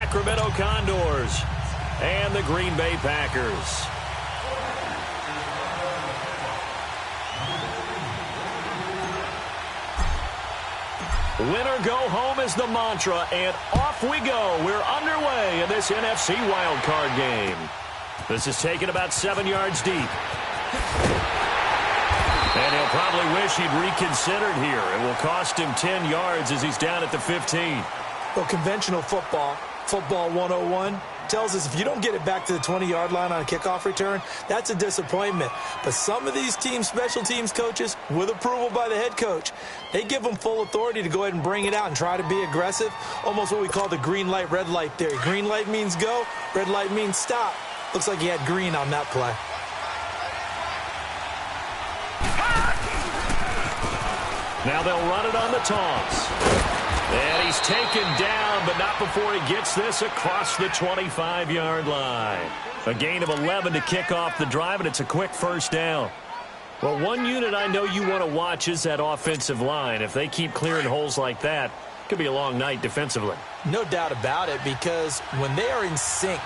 Sacramento Condors and the Green Bay Packers. Win or go home is the mantra, and off we go. We're underway in this NFC Wildcard game. This is taken about 7 yards deep. And he'll probably wish he'd reconsidered here. It will cost him 10 yards as he's down at the 15. Well, conventional football 101, tells us if you don't get it back to the 20-yard line on a kickoff return, that's a disappointment. But some of these teams, special teams coaches, with approval by the head coach, they give them full authority to go ahead and bring it out and try to be aggressive, almost what we call the green light, red light theory. Green light means go, red light means stop. Looks like he had green on that play. Now they'll run it on the toss. And he's taken down, but not before he gets this across the 25-yard line. A gain of 11 to kick off the drive, and it's a quick first down. Well, one unit I know you want to watch is that offensive line. If they keep clearing holes like that, it could be a long night defensively. No doubt about it, because when they are in sync,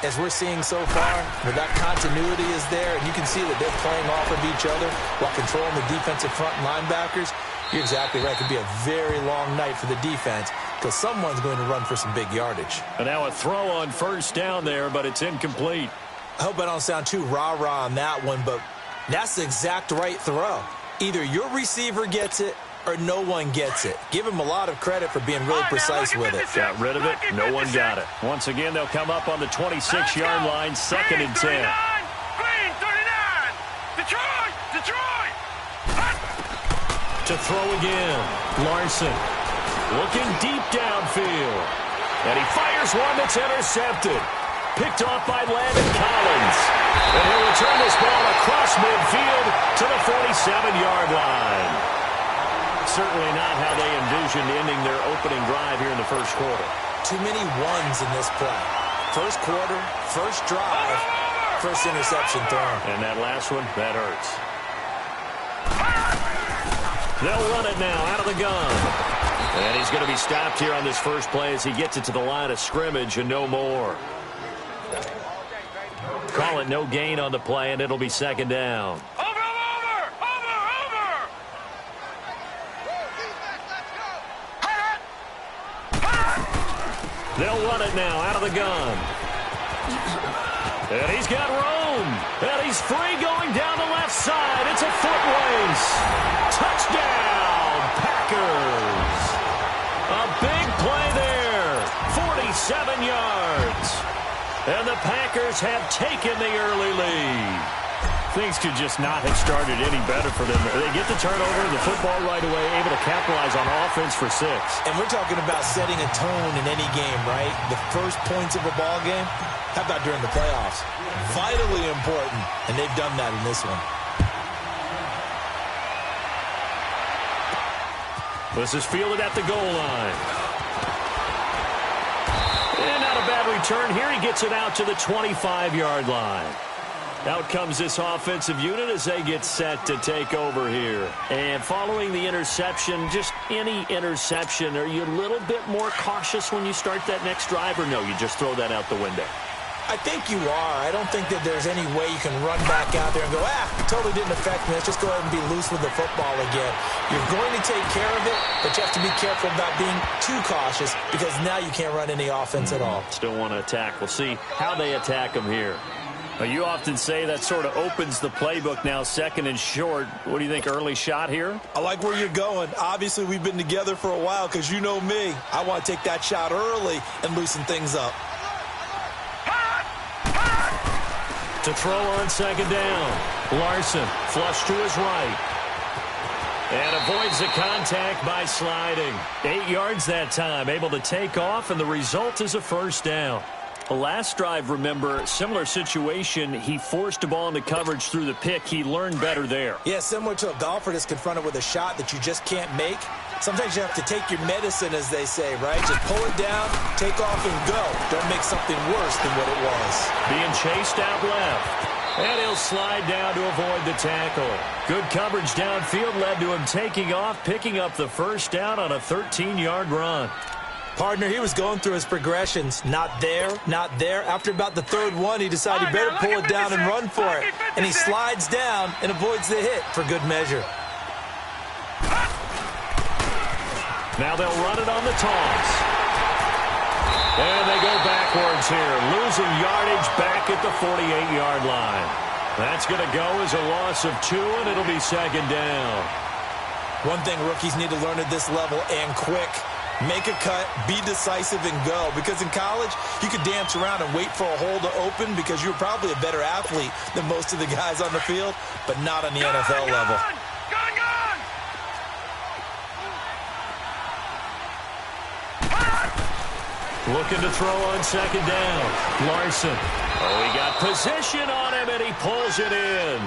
as we're seeing so far, where that continuity is there, and you can see that they're playing off of each other while controlling the defensive front linebackers, you're exactly right. It could be a very long night for the defense because someone's going to run for some big yardage. And now a throw on first down there, but it's incomplete. I hope I don't sound too rah-rah on that one, but that's the exact right throw. Either your receiver gets it or no one gets it. Give him a lot of credit for being really precise with it. Got rid of it. No one got it. Once again, they'll come up on the 26-yard line, 2nd and 10. Green 39. Detroit. To throw again, Larson looking deep downfield. And he fires one that's intercepted. Picked off by Landon Collins. And he'll return this ball across midfield to the 47-yard line. Certainly not how they envisioned ending their opening drive here in the first quarter. Too many ones in this play. First quarter, first drive, first interception thrown. And that last one, that hurts. They'll run it now out of the gun. And he's going to be stopped here on this first play as he gets it to the line of scrimmage and no more. Call it no gain on the play, and it'll be 2nd down. Over. They'll run it now out of the gun. And he's got room. And he's free going down the left side. It's a foot race. Touchdown, Packers. A big play there. 47 yards. And the Packers have taken the early lead. Things could just not have started any better for them. They get the turnover, the football right away, able to capitalize on offense for 6. And we're talking about setting a tone in any game, right? The first points of a ball game, how about during the playoffs? Vitally important, and they've done that in this one. This is fielded at the goal line. And not a bad return here. He gets it out to the 25-yard line. Out comes this offensive unit as they get set to take over here. And following the interception, just any interception, are you a little bit more cautious when you start that next drive, or no, you just throw that out the window? I think you are. I don't think that there's any way you can run back out there and go, totally didn't affect me. Let's just go ahead and be loose with the football again. You're going to take care of it, but you have to be careful about being too cautious because now you can't run any offense at all. Still want to attack. We'll see how they attack them here. You often say that sort of opens the playbook now, 2nd and short. What do you think, early shot here? I like where you're going. Obviously, we've been together for a while because you know me. I want to take that shot early and loosen things up. To throw on 2nd down. Larson, flush to his right. And avoids the contact by sliding. 8 yards that time, able to take off, and the result is a first down. The last drive, remember, similar situation. He forced a ball into coverage through the pick. He learned better there. Yeah, similar to a golfer that's confronted with a shot that you just can't make. Sometimes you have to take your medicine, as they say, right? Just pull it down, take off, and go. Don't make something worse than what it was. Being chased out left. And he'll slide down to avoid the tackle. Good coverage downfield led to him taking off, picking up the first down on a 13-yard run. Partner, he was going through his progressions. Not there, not there. After about the third one, he decided he better pull it down and run for it. And he slides down and avoids the hit for good measure. Now they'll run it on the toss. And they go backwards here, losing yardage back at the 48-yard line. That's going to go as a loss of 2, and it'll be second down. One thing rookies need to learn at this level, and quick, make a cut, be decisive, and go. Because in college, you could dance around and wait for a hole to open because you're probably a better athlete than most of the guys on the field, but not on the NFL level. Looking to throw on second down. Larson. Oh, he got position on him, and he pulls it in.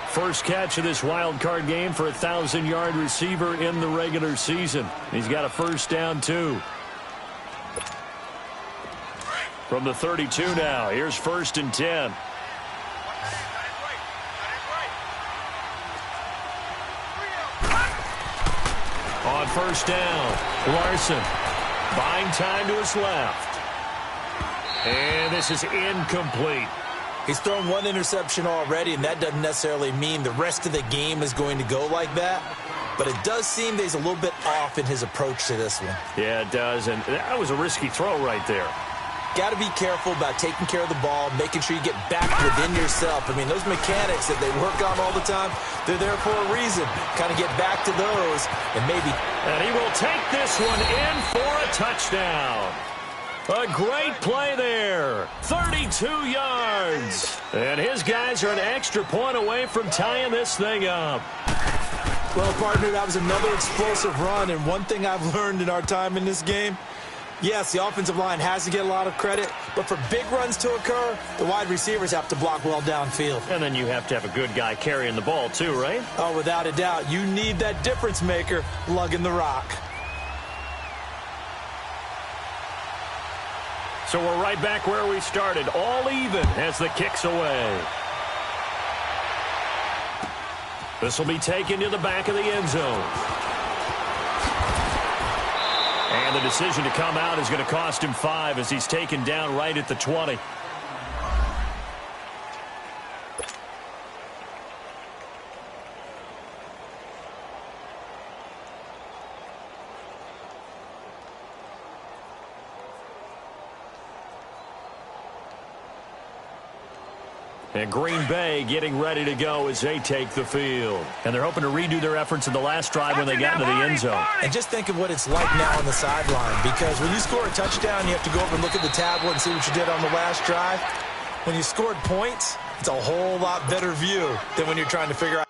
First catch of this wild card game for a 1,000-yard receiver in the regular season. He's got a first down, too. From the 32 now, here's 1st and 10. On first down, Larson. Buying time to his left. And this is incomplete. He's thrown one interception already, and that doesn't necessarily mean the rest of the game is going to go like that. But it does seem that he's a little bit off in his approach to this one. Yeah, it does, and that was a risky throw right there. Got to be careful about taking care of the ball, making sure you get back within yourself. I mean, those mechanics that they work on all the time, they're there for a reason. Kind of get back to those, and maybe... And he will take this one in for a touchdown. A great play there. 32 yards. And his guys are an extra point away from tying this thing up. Well, partner, that was another explosive run, and one thing I've learned in our time in this game, yes, the offensive line has to get a lot of credit, but for big runs to occur, the wide receivers have to block well downfield. And then you have to have a good guy carrying the ball too, right? Oh, without a doubt. You need that difference maker lugging the rock. So we're right back where we started, all even as the kick's away. This will be taken to the back of the end zone. And the decision to come out is going to cost him 5 as he's taken down right at the 20. And Green Bay getting ready to go as they take the field. And they're hoping to redo their efforts in the last drive when they got into the end zone. And just think of what it's like now on the sideline, because when you score a touchdown, you have to go over and look at the tablet and see what you did on the last drive. When you scored points, it's a whole lot better view than when you're trying to figure out.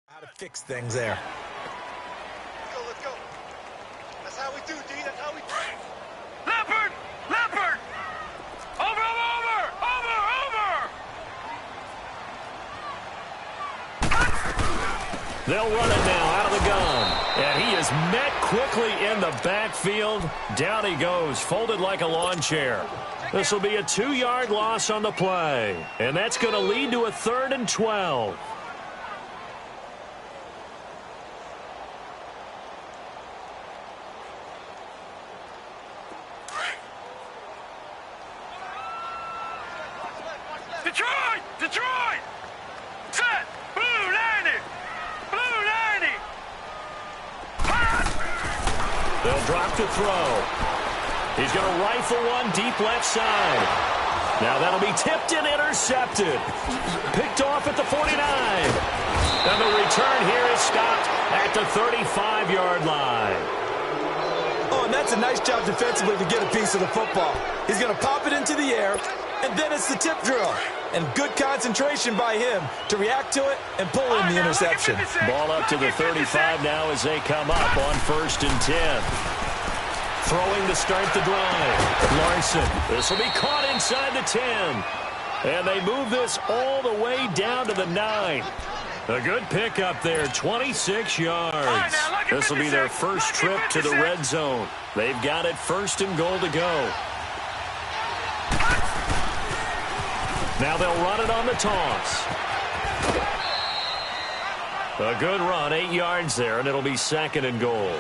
How to fix things there. Let's go. That's how we do, D. That's how we do. Leopard! Leopard! Over! They'll run it now out of the gun. And he is met quickly in the backfield. Down he goes, folded like a lawn chair. This will be a 2-yard loss on the play. And that's going to lead to a 3rd and 12. Detroit! Set! Blue 90! Blue 90! They'll drop to throw. He's going to rifle one deep left side. Now that'll be tipped and intercepted. Picked off at the 49. And the return here is stopped at the 35-yard line. Oh, and that's a nice job defensively to get a piece of the football. He's going to pop it into the air, and then it's the tip drill. And good concentration by him to react to it and pull in the interception. Ball up to the 35 now as they come up on 1st and 10. Throwing to start the drive. Larson. This will be caught inside the 10. And they move this all the way down to the 9. A good pickup there, 26 yards. This will be their first trip to the red zone. They've got it 1st and goal to go. Now they'll run it on the toss. A good run, 8 yards there, and it'll be 2nd and goal.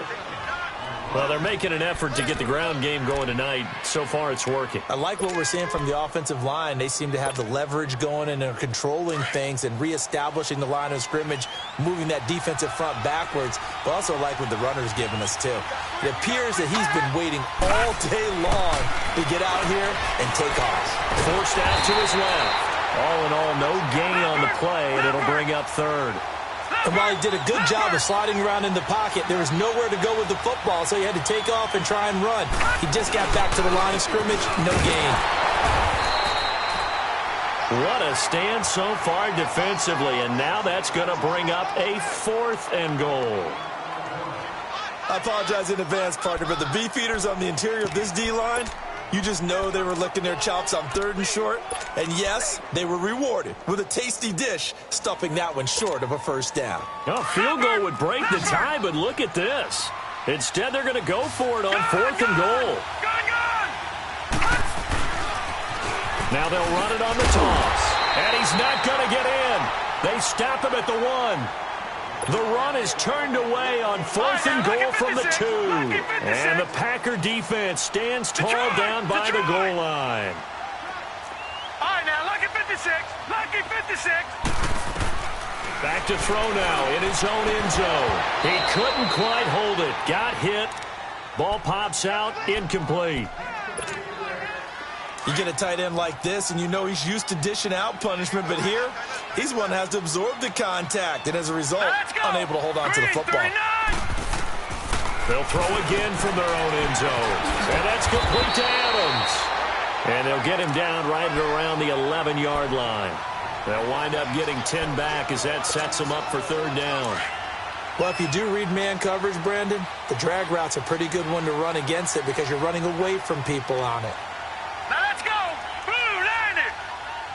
Well, they're making an effort to get the ground game going tonight. So far, it's working. I like what we're seeing from the offensive line. They seem to have the leverage going and they're controlling things and reestablishing the line of scrimmage, moving that defensive front backwards. But also like what the runner's giving us, too. It appears that he's been waiting all day long to get out here and take off. Forced out to his left. All in all, no gain on the play, and it'll bring up 3rd. And while he did a good job of sliding around in the pocket, there was nowhere to go with the football, so he had to take off and try and run. He just got back to the line of scrimmage, no gain. What a stand so far defensively, and now that's going to bring up a 4th and goal. I apologize in advance, partner, but the beefeaters on the interior of this D-line, you just know they were licking their chops on 3rd and short. And yes, they were rewarded with a tasty dish, stuffing that one short of a 1st down. A field goal would break the tie, but look at this. Instead, they're going to go for it on 4th and goal. Now they'll run it on the toss. And he's not going to get in. They stop him at the 1. The run is turned away on 4th and goal from the 2. And the Packer defense stands tall down by the goal line. All right, now, lucky 56. Lucky 56. Back to throw now in his own end zone. He couldn't quite hold it. Got hit. Ball pops out. Incomplete. You get a tight end like this, and you know he's used to dishing out punishment, but here, he's one that has to absorb the contact, and as a result, unable to hold on to the football. They'll throw again from their own end zone, and that's complete to Adams. And they'll get him down right at around the 11-yard line. They'll wind up getting 10 back as that sets them up for 3rd down. Well, if you do read man coverage, Brandon, the drag route's a pretty good one to run against it because you're running away from people on it. Now let's go. Blue 90.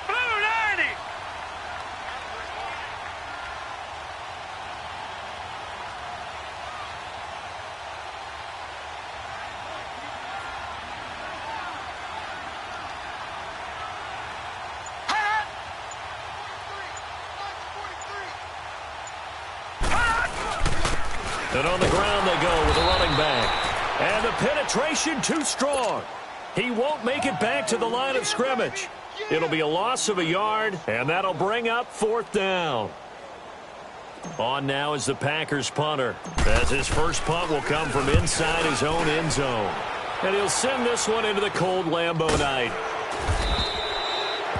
Blue 90. And on the ground they go with a running back. And the penetration too strong. He won't make it back to the line of scrimmage. It'll be a loss of a yard, and that'll bring up 4th down. On now is the Packers punter, as his first punt will come from inside his own end zone. And he'll send this one into the cold Lambeau night.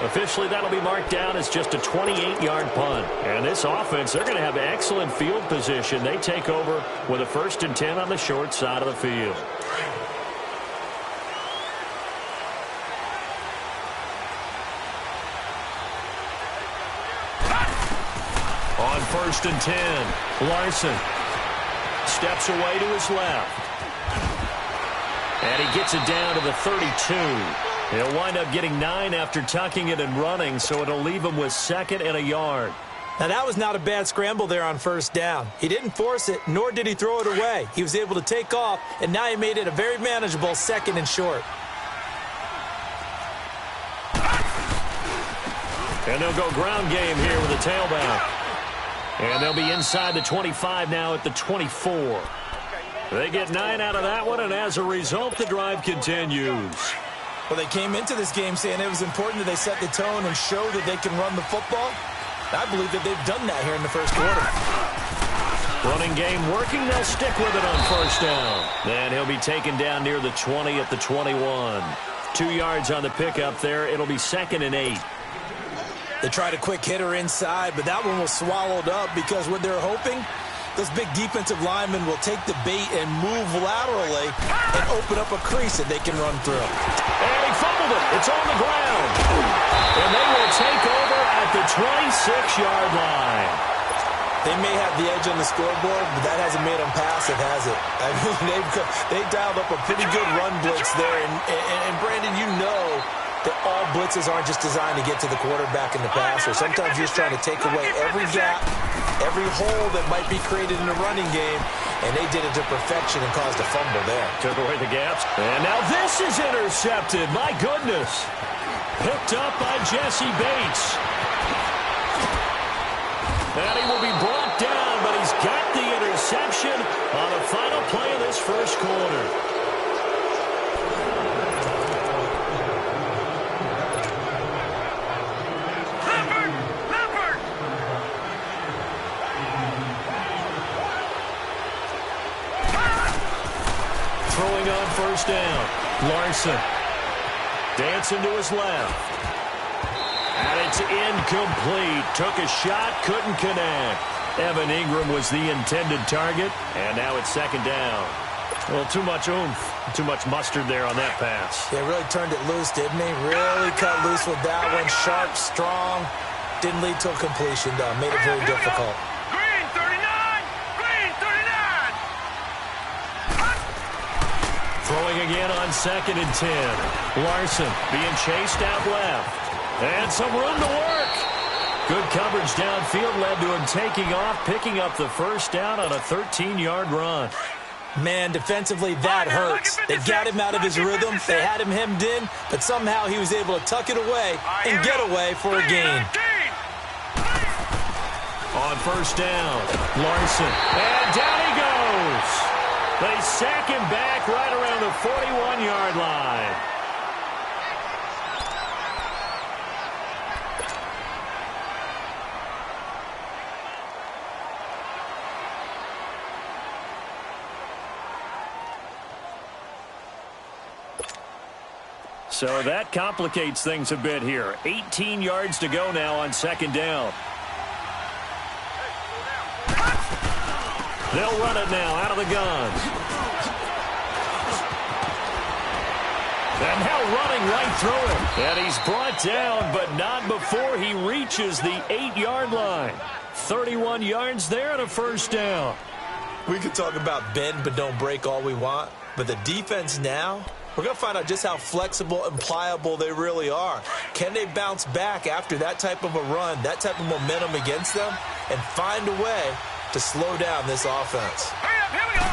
Officially, that'll be marked down as just a 28-yard punt. And this offense, they're going to have excellent field position. They take over with a 1st and 10 on the short side of the field. On 1st and 10, Larson steps away to his left. And he gets it down to the 32. He'll wind up getting 9 after tucking it and running, so it'll leave him with 2nd and a yard. Now, that was not a bad scramble there on 1st down. He didn't force it, nor did he throw it away. He was able to take off, and now he made it a very manageable 2nd and short. And they'll go ground game here with a tailback. And they'll be inside the 25 now at the 24. They get 9 out of that one, and as a result, the drive continues. Well, they came into this game saying it was important that they set the tone and show that they can run the football. I believe that they've done that here in the 1st quarter. Running game working. They'll stick with it on first down. And he'll be taken down near the 20 at the 21. 2 yards on the pickup there. It'll be 2nd and 8. They tried a quick hitter inside, but that one was swallowed up because what they're hoping, those big defensive linemen will take the bait and move laterally and open up a crease that they can run through. And he fumbled it. It's on the ground. And they will take over at the 26-yard line. They may have the edge on the scoreboard, but that hasn't made them pass it, has it? I mean, they've dialed up a pretty good run blitz there. And Brandon, you know that all blitzes aren't just designed to get to the quarterback and the passer. Sometimes you're just trying to take away every gap, every hole that might be created in the running game, and they did it to perfection and caused a fumble there. Took away the gaps. And now this is intercepted. My goodness. Picked up by Jesse Bates. And he will be brought down, but he's got the interception on the final play of this first quarter. Throwing on first down. Larson. Dancing to his left. And it's incomplete. Took a shot, couldn't connect. Evan Ingram was the intended target, and now it's 2nd down. Well, too much oomph, too much mustard there on that pass. They really turned it loose, didn't he? Really cut loose with that one. Sharp, strong. Didn't lead to a completion, though. Made it very difficult. Green 39! Green 39! Throwing again on 2nd and 10. Larson being chased out left. And some room to work. Good coverage downfield led to him taking off, picking up the first down on a 13-yard run. Man, defensively, that hurts. They got him out of his rhythm. They had him hemmed in, but somehow he was able to tuck it away and get away for a gain. On first down, Larson. And down he goes. They sack him back right around the 41-yard line. So that complicates things a bit here. 18 yards to go now on 2nd down. They'll run it now out of the gun. And now running right through it. And he's brought down, but not before he reaches the 8-yard line. 31 yards there and a first down. We could talk about bend but don't break all we want, but the defense now, we're going to find out just how flexible and pliable they really are. Can they bounce back after that type of a run, that type of momentum against them, and find a way to slow down this offense? Hurry up, here we go!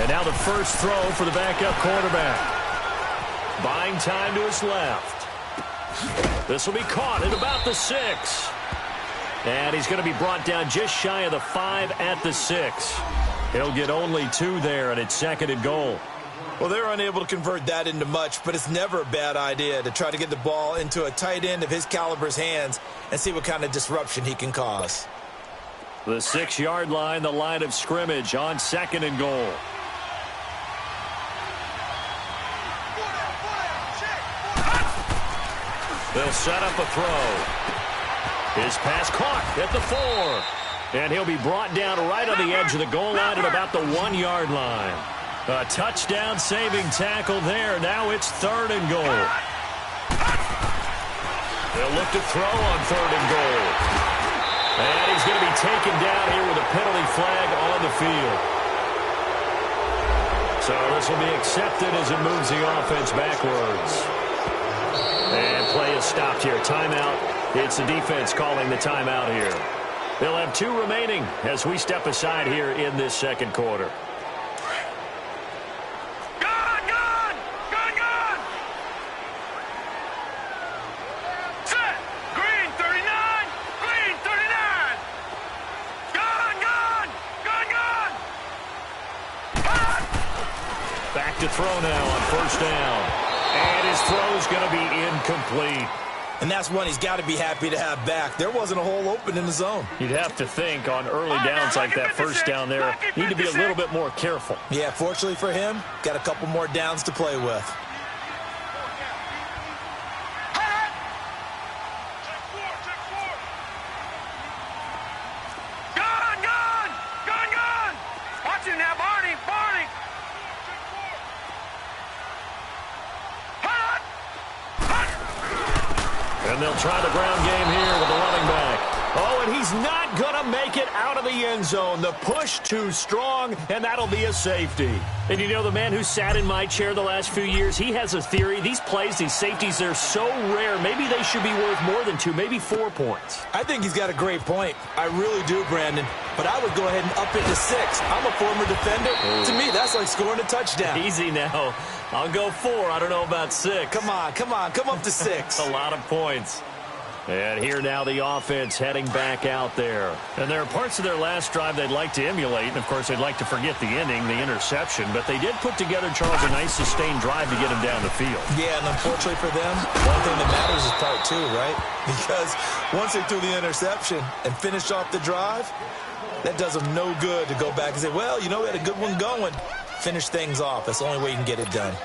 And now the first throw for the backup quarterback. Buying time to his left. This will be caught at about the 6. And he's going to be brought down just shy of the 5 at the 6. He'll get only 2 there, and it's 2nd and goal. Well, they're unable to convert that into much, but it's never a bad idea to try to get the ball into a tight end of his caliber's hands and see what kind of disruption he can cause. The 6-yard line, the line of scrimmage on 2nd and goal. They'll set up a throw. His pass caught at the 4. And he'll be brought down right on the edge of the goal line at about the 1-yard line. A touchdown-saving tackle there. Now it's 3rd and goal. They'll look to throw on 3rd and goal. And he's going to be taken down here with a penalty flag on the field. So this will be accepted as it moves the offense backwards. And play is stopped here. Timeout. It's the defense calling the timeout here. They'll have 2 remaining as we step aside here in this 2nd quarter. Back to throw now on first down. And his throw is going to be incomplete. And that's one he's got to be happy to have back. There wasn't a hole open in the zone. You'd have to think on early downs like that first down there, need to be a little bit more careful. Yeah, fortunately for him, got a couple more downs to play with. And they'll try the ground game here with the running back. Oh, and he's not going to make it out of the end zone. The push too strong, and that'll be a safety. And you know, the man who sat in my chair the last few years, he has a theory. These plays, these safeties, they're so rare. Maybe they should be worth more than 2, maybe 4 points. I think he's got a great point. I really do, Brandon. But I would go ahead and up it to 6. I'm a former defender. To me, that's like scoring a touchdown. Easy now. I'll go 4. I don't know about 6. Come on. Come up to 6. A lot of points. And here now the offense heading back out there. And there are parts of their last drive they'd like to emulate. And, of course, they'd like to forget the ending, the interception. But they did put together, Charles, a nice sustained drive to get him down the field. Yeah, and unfortunately for them, one thing that matters is part 2, right? Because once they threw the interception and finished off the drive, that does them no good to go back and say, well, you know, we had a good one going. Finish things off. That's the only way you can get it done.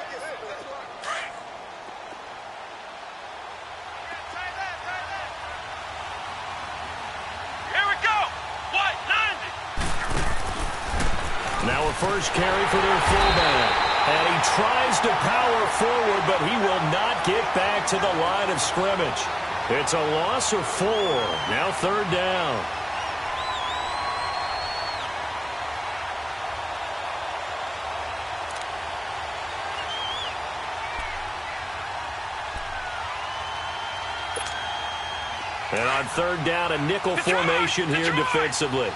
Now a first carry for their fullback. And he tries to power forward, but he will not get back to the line of scrimmage. It's a loss of 4. Now 3rd down. And on 3rd down, a nickel formation here defensively.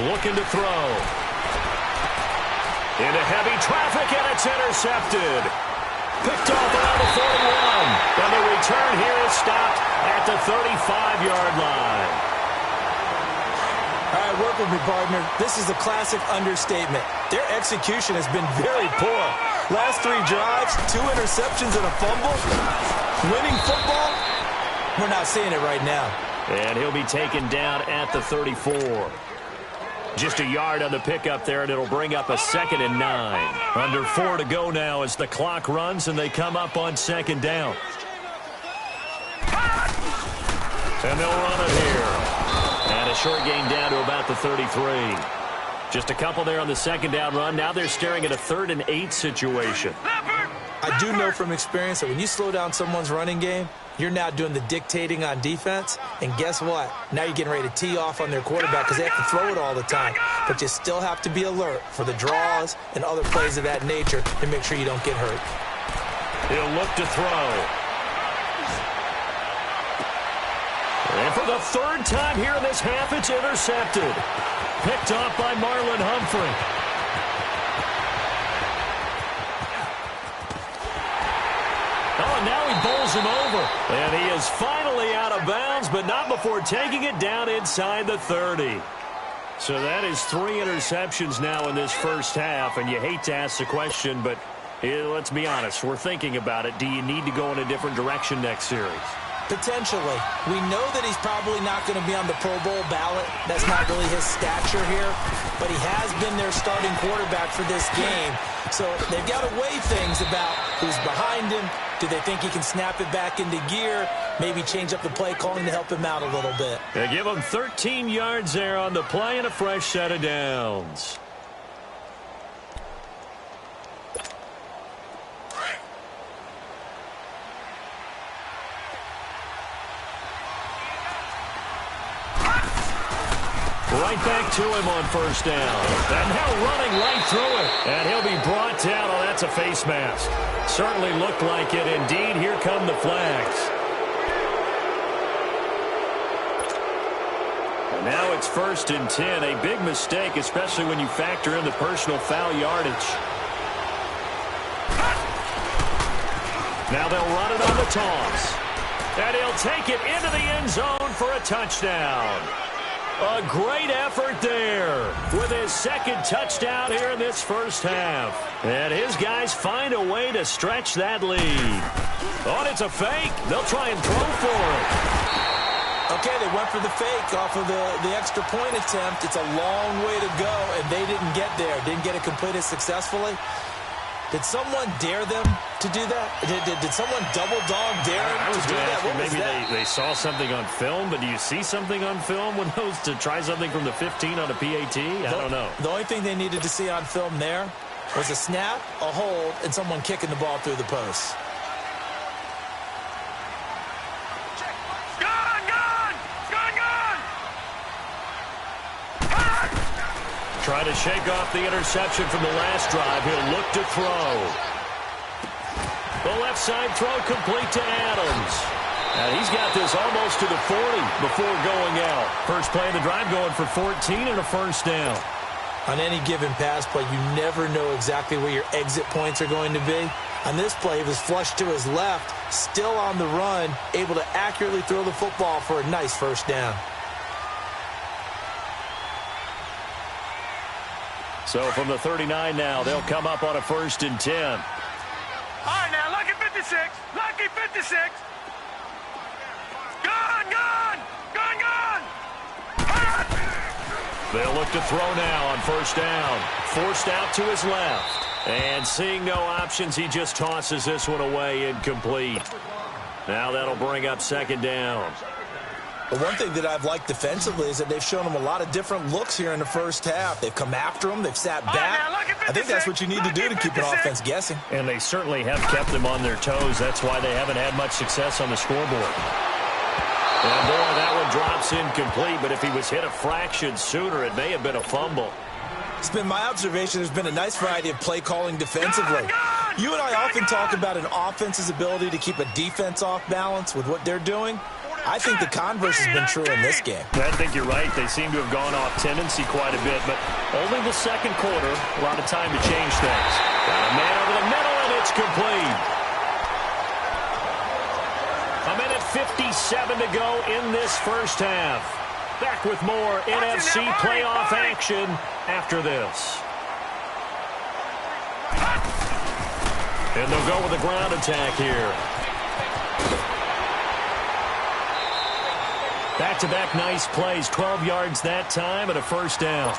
Looking to throw. Into heavy traffic, and it's intercepted. Picked off around the 41. And the return here is stopped at the 35-yard line. All right, work with me, partner. This is a classic understatement. Their execution has been very poor. Last 3 drives, 2 interceptions and a fumble. Winning football? We're not seeing it right now. And he'll be taken down at the 34. Just a yard on the pickup there, and it'll bring up a 2nd and 9. Under 4 to go now as the clock runs, and they come up on 2nd down. And they'll run it here. And a short gain down to about the 33. Just a couple there on the 2nd down run. Now they're staring at a 3rd and 8 situation. I do know from experience that when you slow down someone's running game, you're now doing the dictating on defense. And guess what? Now you're getting ready to tee off on their quarterback because they have to throw it all the time. But you still have to be alert for the draws and other plays of that nature to make sure you don't get hurt. He'll look to throw. And for the 3rd time here in this half, it's intercepted. Picked off by Marlon Humphrey. Oh, and now he bowls him over. And he is finally out of bounds, but not before taking it down inside the 30. So that is 3 interceptions now in this first half, and you hate to ask the question, but let's be honest, we're thinking about it. Do you need to go in a different direction next series? Potentially. We know that he's probably not going to be on the Pro Bowl ballot. That's not really his stature here. But he has been their starting quarterback for this game. So they've got to weigh things about who's behind him. Do they think he can snap it back into gear? Maybe change up the play calling to help him out a little bit. They give him 13 yards there on the play and a fresh set of downs. Right back to him on 1st down. And now running right through it. And he'll be brought down. Oh, that's a face mask. Certainly looked like it. Indeed, here come the flags. And now it's 1st and 10. A big mistake, especially when you factor in the personal foul yardage. Now they'll run it on the toss. And he'll take it into the end zone for a touchdown. A great effort there with his second touchdown here in this first half. And his guys find a way to stretch that lead. Oh, it's a fake. They'll try and throw for it. Okay, they went for the fake off of the extra point attempt. It's a long way to go, and they didn't get there. Didn't get it completed successfully. Did someone dare them to do that? Did someone double dog dare them to do that? What was that? Maybe they saw something on film, but do you see something on film with those to try something from the 15 on a PAT? I don't know. The only thing they needed to see on film there was a snap, a hold, and someone kicking the ball through the post. Trying to shake off the interception from the last drive. He'll look to throw. The left side throw complete to Adams. And he's got this almost to the 40 before going out. First play of the drive going for 14 and a first down. On any given pass play, you never know exactly where your exit points are going to be. On this play, he was flushed to his left, still on the run, able to accurately throw the football for a nice first down. So from the 39 now, they'll come up on a 1st and 10. All right, now, lucky 56. Lucky 56. Gun, gun, gun, gun. They'll look to throw now on first down. Forced out to his left. And seeing no options, he just tosses this one away, incomplete. Now that'll bring up second down. But one thing that I've liked defensively is that they've shown him a lot of different looks here in the first half. They've come after him. They've sat back. I think that's what you need to do to keep an offense guessing. And they certainly have kept them on their toes. That's why they haven't had much success on the scoreboard. And boy, that one drops incomplete. But if he was hit a fraction sooner, it may have been a fumble. It's been my observation there's been a nice variety of play calling defensively. You and I often talk about an offense's ability to keep a defense off balance with what they're doing. I think the converse has been true in this game. I think you're right. They seem to have gone off tendency quite a bit, but only the second quarter. A lot of time to change things. Got a man over the middle, and it's complete. A minute 57 to go in this first half. Back with more NFC playoff action after this. And they'll go with a ground attack here. Back-to-back nice plays, 12 yards that time and a first down.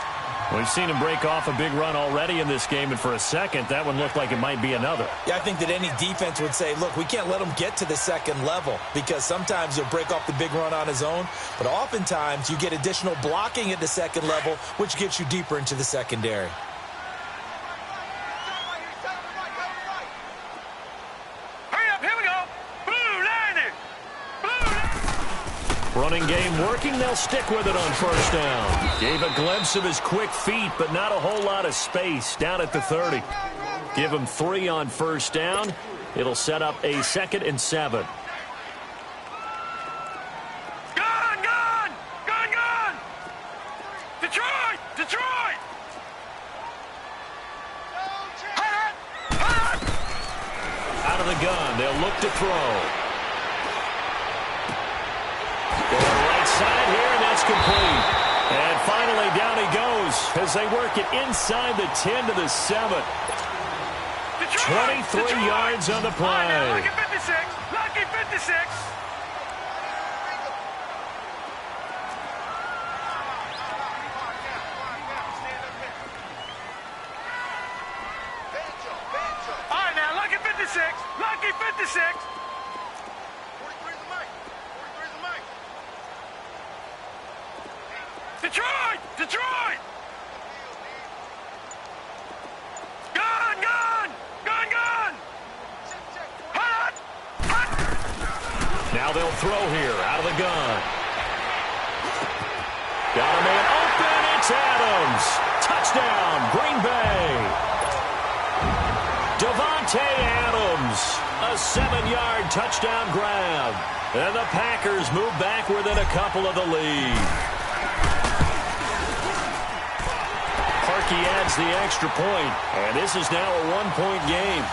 We've seen him break off a big run already in this game, and for a second, that one looked like it might be another. Yeah, I think that any defense would say, look, we can't let him get to the second level because sometimes he'll break off the big run on his own, but oftentimes you get additional blocking at the second level, which gets you deeper into the secondary. Running game working, they'll stick with it on first down. Gave a glimpse of his quick feet, but not a whole lot of space down at the 30. Give him 3 on first down. It'll set up a 2nd and 7. Gun, gun, gun, gun. Detroit, Detroit. Out of the gun, they'll look to throw. Going right side here, and that's complete. And finally, down he goes as they work it inside the 10 to the 7. 23 yards on the play. Lucky 56. Lucky 56. All right, now, lucky 56. Lucky 56. 43 is the mic. 43 is the mic. Detroit! Detroit! Gun! Gun! Gun! Gun! Hot! Hot! Now they'll throw here out of the gun. Got a man open. It's Adams. Touchdown, Green Bay. Devontae Adams. A 7-yard touchdown grab. And the Packers move back within a couple of the lead. He adds the extra point, and this is now a 1-point game.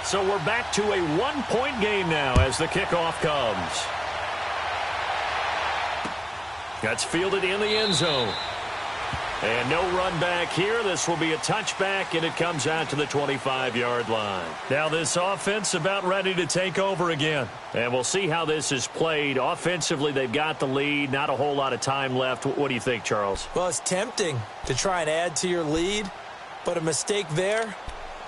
So we're back to a one-point game now as the kickoff comes. That's fielded in the end zone. And no run back here. This will be a touchback, and it comes out to the 25-yard line. Now this offense about ready to take over again. And we'll see how this is played. Offensively, they've got the lead. Not a whole lot of time left. What do you think, Charles? Well, it's tempting to try and add to your lead, but a mistake there,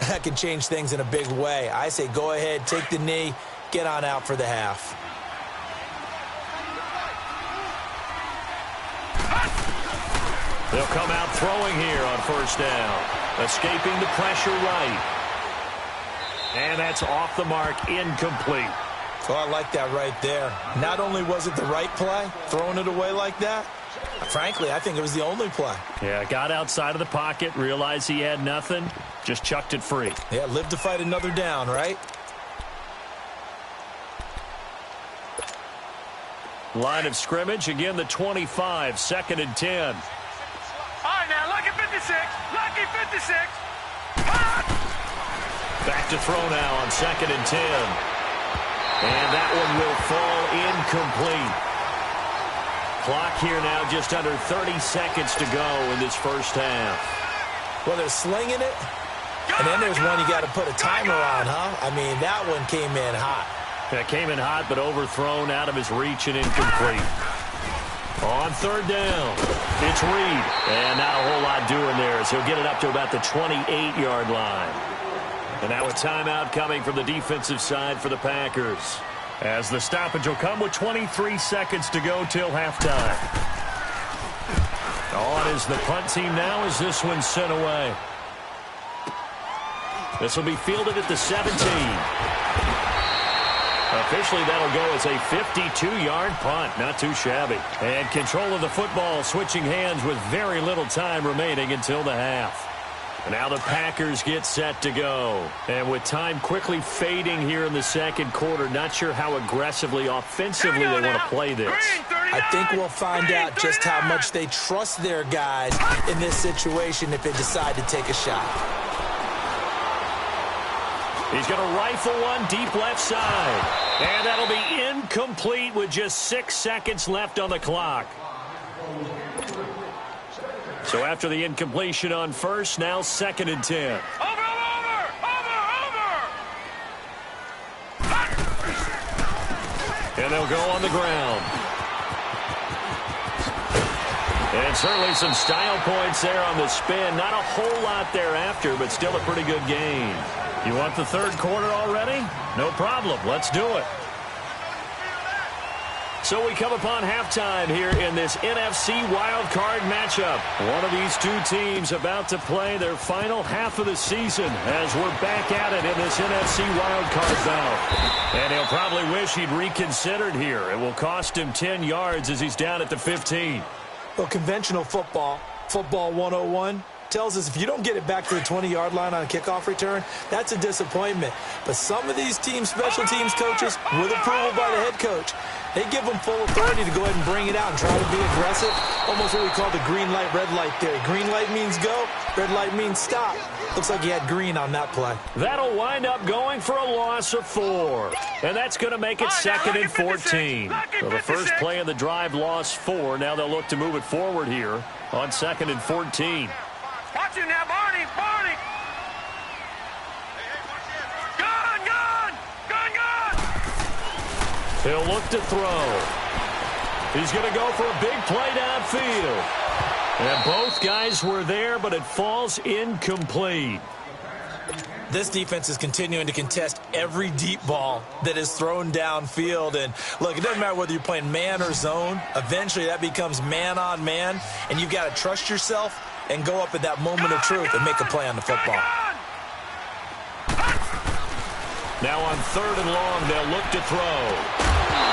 that can change things in a big way. I say go ahead, take the knee, get on out for the half. They'll come out throwing here on first down. Escaping the pressure right. And that's off the mark, incomplete. So I like that right there. Not only was it the right play, throwing it away like that, frankly, I think it was the only play. Yeah, got outside of the pocket, realized he had nothing, just chucked it free. Yeah, live to fight another down, right? Line of scrimmage, again the 25, 2nd and 10. All right, now, lucky 56. Lucky 56. Back to throw now on 2nd and 10. And that one will fall incomplete. Clock here now just under 30 seconds to go in this first half. Well, they're slinging it, and then there's one you got to put a timer on, huh? I mean, that one came in hot. That came in hot, but overthrown out of his reach and incomplete. On 3rd down, it's Reed. And not a whole lot doing there as he'll get it up to about the 28-yard line. And now a timeout coming from the defensive side for the Packers. As the stoppage will come with 23 seconds to go till halftime. On is the punt team now as this one's sent away. This will be fielded at the 17. Officially, that'll go as a 52-yard punt. Not too shabby. And control of the football switching hands with very little time remaining until the half. And now the Packers get set to go. And with time quickly fading here in the second quarter, not sure how aggressively, offensively they want to play this. I think we'll find out just how much they trust their guys in this situation if they decide to take a shot. He's going to rifle one deep left side. And that'll be incomplete with just 6 seconds left on the clock. So after the incompletion on first, now 2nd and 10. Over. And they'll go on the ground. And certainly some style points there on the spin. Not a whole lot thereafter, but still a pretty good game. You want the third quarter already? No problem. Let's do it. So we come upon halftime here in this NFC Wildcard matchup. One of these two teams about to play their final half of the season as we're back at it in this NFC Wildcard bout. And he'll probably wish he'd reconsidered here. It will cost him 10 yards as he's down at the 15. Well, conventional football 101, tells us if you don't get it back to the 20-yard line on a kickoff return, that's a disappointment. But some of these special teams coaches, with approval by the head coach, they give them full authority to go ahead and bring it out and try to be aggressive. Almost what we call the green light, red light theory. Green light means go, red light means stop. Looks like he had green on that play. That'll wind up going for a loss of 4. And that's going to make it 2nd and 14. So the first play of the drive lost 4. Now they'll look to move it forward here on 2nd and 14. Watch it now, Barney. Gun. He'll look to throw. He's going to go for a big play downfield. And both guys were there, but it falls incomplete. This defense is continuing to contest every deep ball that is thrown downfield. And, look, it doesn't matter whether you're playing man or zone. Eventually, that becomes man-on-man, and you've got to trust yourself and go up at that moment of truth and make a play on the football. Now on 3rd and long, they'll look to throw.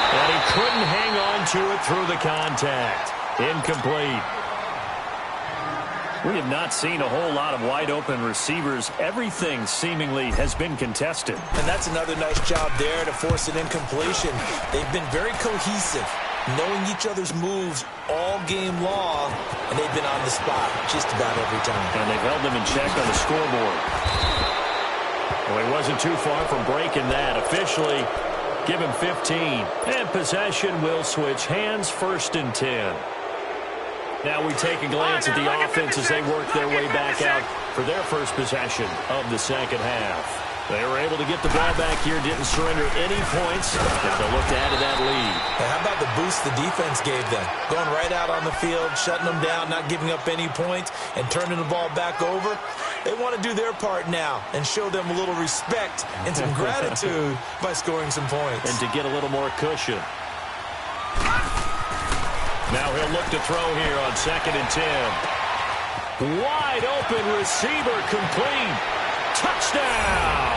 And he couldn't hang on to it through the contact. Incomplete. We have not seen a whole lot of wide-open receivers. Everything seemingly has been contested. And that's another nice job there to force an incompletion. They've been very cohesive, knowing each other's moves all game long, and they've been on the spot just about every time. And they've held them in check on the scoreboard. And we He wasn't too far from breaking that. Officially, give him 15. And possession will switch hands, 1st and 10. Now we take a glance at the offense as they work their way back out for their first possession of the second half. They were able to get the ball back here, didn't surrender any points, and they'll look to add to that lead. And how about the boost the defense gave them? Going right out on the field, shutting them down, not giving up any points, and turning the ball back over. They want to do their part now and show them a little respect and some gratitude by scoring some points. And to get a little more cushion. Now he'll look to throw here on 2nd and 10. Wide open receiver complete. Touchdown!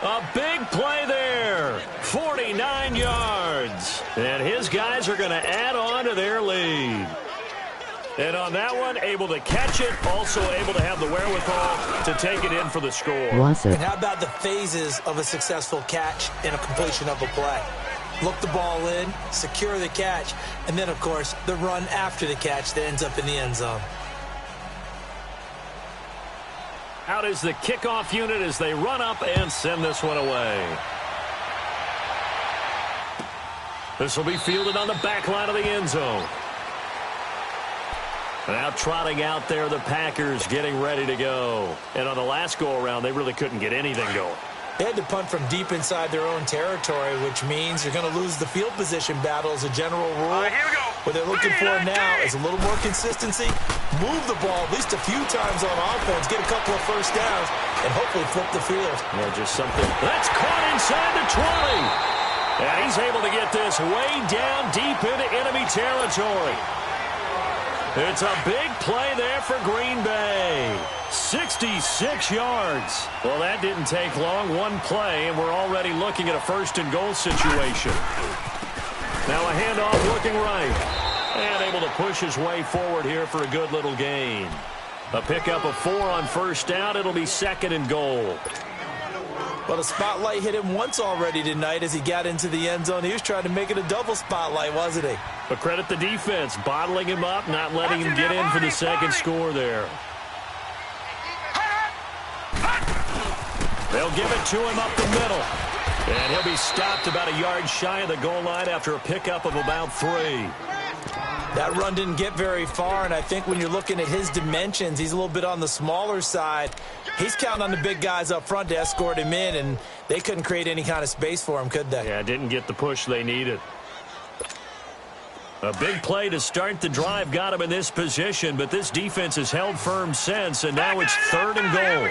A big play there. 49 yards. And his guys are going to add on to their lead. And on that one, able to catch it, also able to have the wherewithal to take it in for the score. And how about the phases of a successful catch and a completion of a play? Look the ball in, secure the catch, and then, of course, the run after the catch that ends up in the end zone. Out is the kickoff unit as they run up and send this one away. This will be fielded on the back line of the end zone. Now trotting out there, the Packers getting ready to go. And on the last go-around, they really couldn't get anything going. They had to punt from deep inside their own territory, which means you're going to lose the field position battle as a general rule. Here we go. What they're looking for now is a little more consistency, move the ball at least a few times on offense, get a couple of first downs, and hopefully flip the field. Yeah, just something. That's caught inside the 20. And he's able to get this way down deep into enemy territory. It's a big play there for Green Bay. 66 yards. Well, that didn't take long. One play, and we're already looking at a 1st and goal situation. Now a handoff looking right. And able to push his way forward here for a good little gain. A pickup of 4 on 1st down. It'll be 2nd and goal. Well, the spotlight hit him once already tonight as he got into the end zone. He was trying to make it a double spotlight, wasn't he? But credit the defense, bottling him up, not letting him get in for the second score there. They'll give it to him up the middle. And he'll be stopped about a yard shy of the goal line after a pickup of about 3. That run didn't get very far, and I think when you're looking at his dimensions, he's a little bit on the smaller side. He's counting on the big guys up front to escort him in, and they couldn't create any kind of space for him, could they? Yeah, didn't get the push they needed. A big play to start the drive got him in this position, but this defense has held firm since, and now it's 3rd and goal.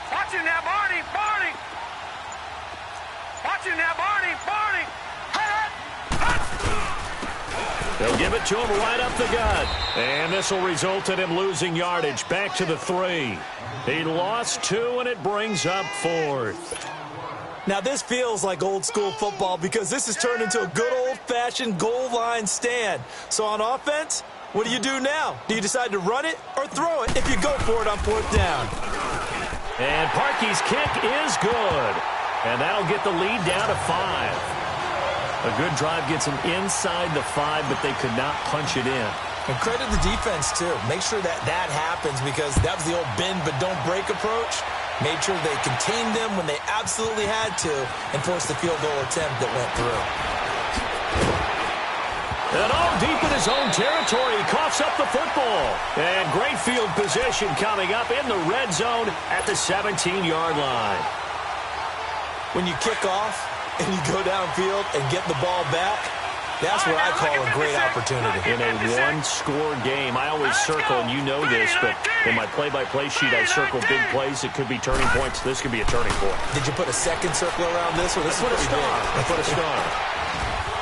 Watching that, Barney. Watching that, Barney. They'll give it to him right up the gut. And this will result in him losing yardage back to the 3. He lost 2, and it brings up 4th. Now, this feels like old-school football because this has turned into a good old-fashioned goal line stand. So on offense, what do you do now? Do you decide to run it or throw it if you go for it on 4th down? And Parkey's kick is good. And that'll get the lead down to 5. A good drive gets them inside the 5, but they could not punch it in. And credit the defense, too. Make sure that happens because that was the old bend but don't break approach. Made sure they contained them when they absolutely had to and forced the field goal attempt that went through. And all deep in his own territory, he coughs up the football. And great field position coming up in the red zone at the 17-yard line. When you kick off and you go downfield and get the ball back, that's what I call a great opportunity. In a one-score game, I always circle, and you know this, but in my play-by-play sheet, I circle big plays. It could be turning points. This could be a turning point. Did you put a second circle around this? Or this I put a star. I put a star.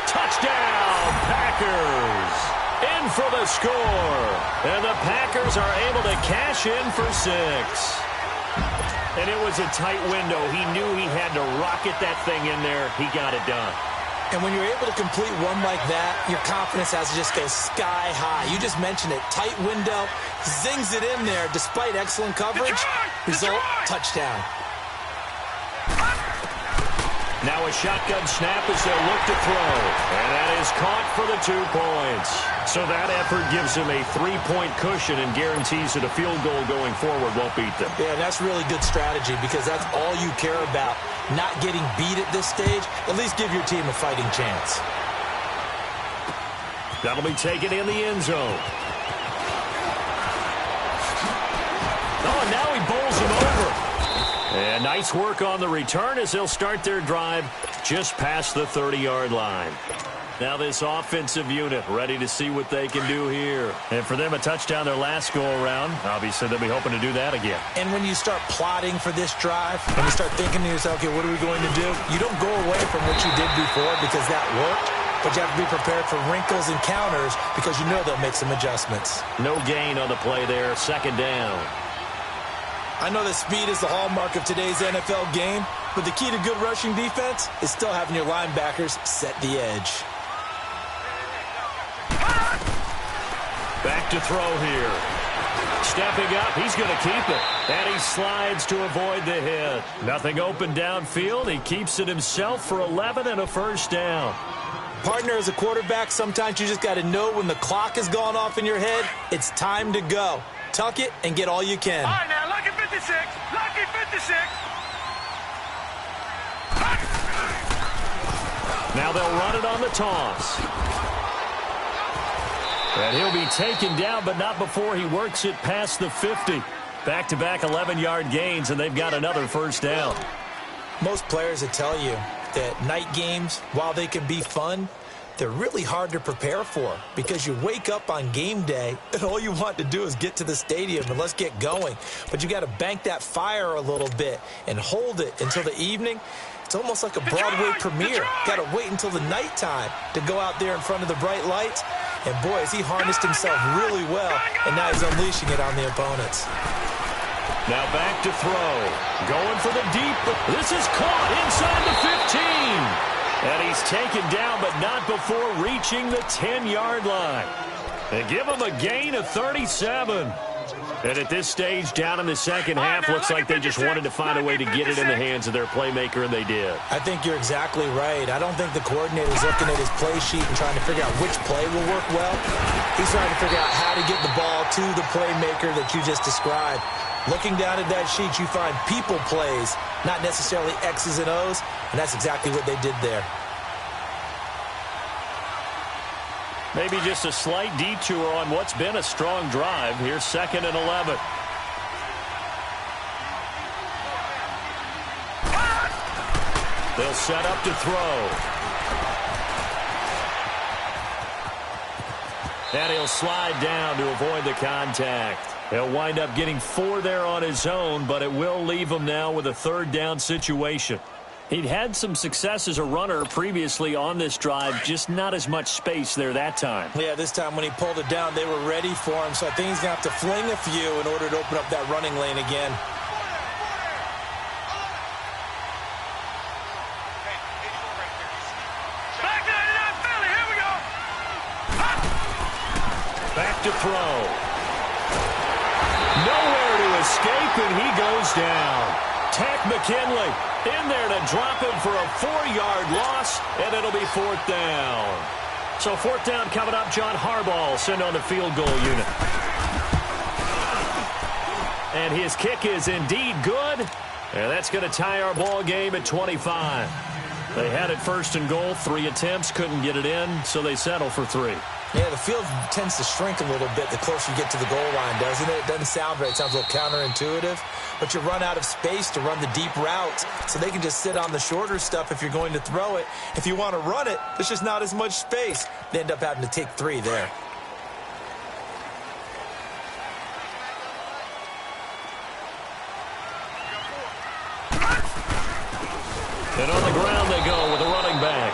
Touchdown, Packers! In for the score. And the Packers are able to cash in for 6. And it was a tight window. He knew he had to rocket that thing in there. He got it done. And when you're able to complete one like that, your confidence has to just go sky high. You just mentioned it. Tight window, zings it in there despite excellent coverage. Result, touchdown. Now a shotgun snap as they'll look to throw. And that is caught for the 2 points. So that effort gives him a 3-point cushion and guarantees that a field goal going forward won't beat them. Yeah, that's really good strategy because that's all you care about. Not getting beat at this stage. At least give your team a fighting chance. That'll be taken in the end zone. Oh, and now he bowls him over. And nice work on the return as they'll start their drive just past the 30-yard line. Now this offensive unit ready to see what they can do here. And for them, a touchdown their last go-around. Obviously, they'll be hoping to do that again. And when you start plotting for this drive, when you start thinking to yourself, okay, what are we going to do? You don't go away from what you did before because that worked. But you have to be prepared for wrinkles and counters because you know they'll make some adjustments. No gain on the play there. Second down. I know that speed is the hallmark of today's NFL game, but the key to good rushing defense is still having your linebackers set the edge. Back to throw here. Stepping up, he's going to keep it. And he slides to avoid the hit. Nothing open downfield. He keeps it himself for 11 and a first down. Partner, as a quarterback, sometimes you just got to know when the clock has gone off in your head, it's time to go. Tuck it and get all you can. All right, now, lucky 56. Lucky 56. Now they'll run it on the toss. And he'll be taken down, but not before he works it past the 50. Back-to-back 11-yard gains, and they've got another first down. Most players will tell you that night games, while they can be fun, they're really hard to prepare for because you wake up on game day and all you want to do is get to the stadium and let's get going. But you got to bank that fire a little bit and hold it until the evening. It's almost like a Broadway premiere. Got to wait until the nighttime to go out there in front of the bright lights. And boy, has he harnessed himself really well, and now he's unleashing it on the opponents. Now back to throw. Going for the deep, but this is caught inside the 15. And he's taken down, but not before reaching the 10-yard line. They give him a gain of 37. And at this stage, down in the second half, looks like they just wanted to find a way to get it in the hands of their playmaker, and they did. I think you're exactly right. I don't think the coordinator's looking at his play sheet and trying to figure out which play will work well. He's trying to figure out how to get the ball to the playmaker that you just described. Looking down at that sheet, you find people plays, not necessarily X's and O's, and that's exactly what they did there. Maybe just a slight detour on what's been a strong drive. Here's 2nd and 11. They'll set up to throw. And he'll slide down to avoid the contact. He'll wind up getting 4 there on his own, but it will leave him now with a 3rd down situation. He'd had some success as a runner previously on this drive, just not as much space there that time. Yeah, this time when he pulled it down, they were ready for him, so I think he's going to have to fling a few in order to open up that running lane again. Back to throw. Nowhere to escape, and he goes down. Tack McKinley in there to drop him for a 4-yard loss, and it'll be 4th down. So 4th down coming up. John Harbaugh sent on the field goal unit. And his kick is indeed good, and that's going to tie our ball game at 25. They had it 1st and goal, 3 attempts, couldn't get it in, so they settle for 3. Yeah, the field tends to shrink a little bit the closer you get to the goal line, doesn't it? It doesn't sound right. It sounds a little counterintuitive. But you run out of space to run the deep routes, so they can just sit on the shorter stuff if you're going to throw it. If you want to run it, there's just not as much space. They end up having to take 3 there. And on the ground they go with a running back.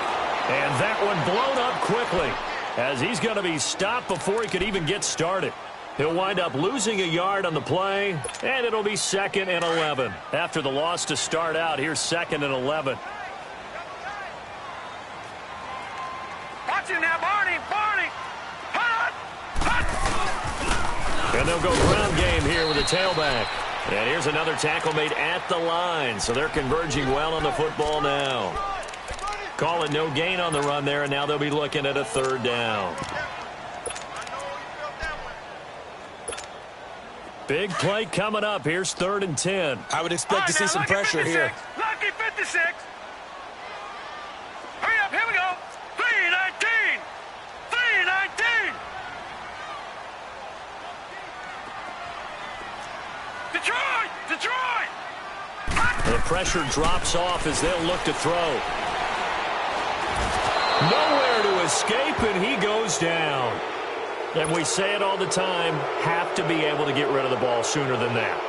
And that one blown up quickly, as he's going to be stopped before he could even get started. He'll wind up losing a yard on the play, and it'll be 2nd and 11. After the loss to start out, here's 2nd and 11. Watch it now, Barney. Hot. And they'll go ground game here with a tailback. And here's another tackle made at the line, so they're converging well on the football now. Call it no gain on the run there, and now they'll be looking at a third down. Big play coming up. Here's 3rd and 10. I would expect to see some pressure here. Lucky 56. Hurry up, here we go. 319. 319. Detroit! Detroit! The pressure drops off as they'll look to throw. Nowhere to escape, and he goes down. And we say it all the time, have to be able to get rid of the ball sooner than that.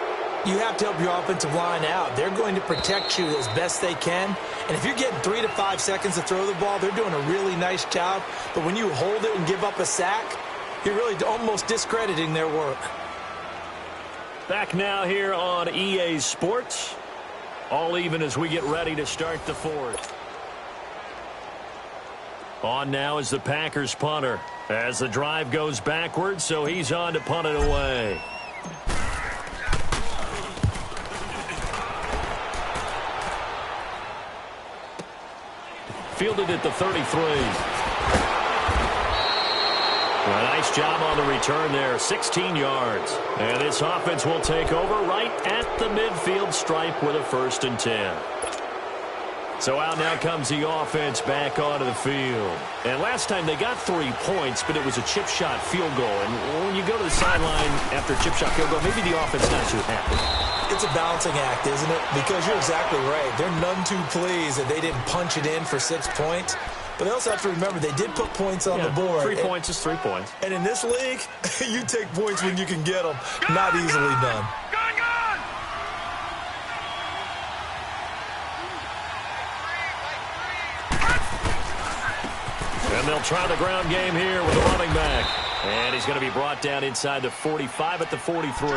You have to help your offensive line out. They're going to protect you as best they can. And if you're getting 3 to 5 seconds to throw the ball, they're doing a really nice job. But when you hold it and give up a sack, you're really almost discrediting their work. Back now here on EA Sports. All even as we get ready to start the 4th. On now is the Packers punter. As the drive goes backwards, so he's on to punt it away. Fielded at the 33. A nice job on the return there, 16 yards. And this offense will take over right at the midfield stripe with a 1st and 10. So out now comes the offense back onto the field. And last time they got 3 points, but it was a chip shot field goal. And when you go to the sideline after a chip shot field goal, maybe the offense not too happy. It's a balancing act, isn't it? Because you're exactly right. They're none too pleased that they didn't punch it in for 6 points. But they also have to remember they did put points on the board. 3 points is 3 points. And in this league, you take points when you can get them. Not easily done. And they'll try the ground game here with the running back. And he's going to be brought down inside the 45 at the 43.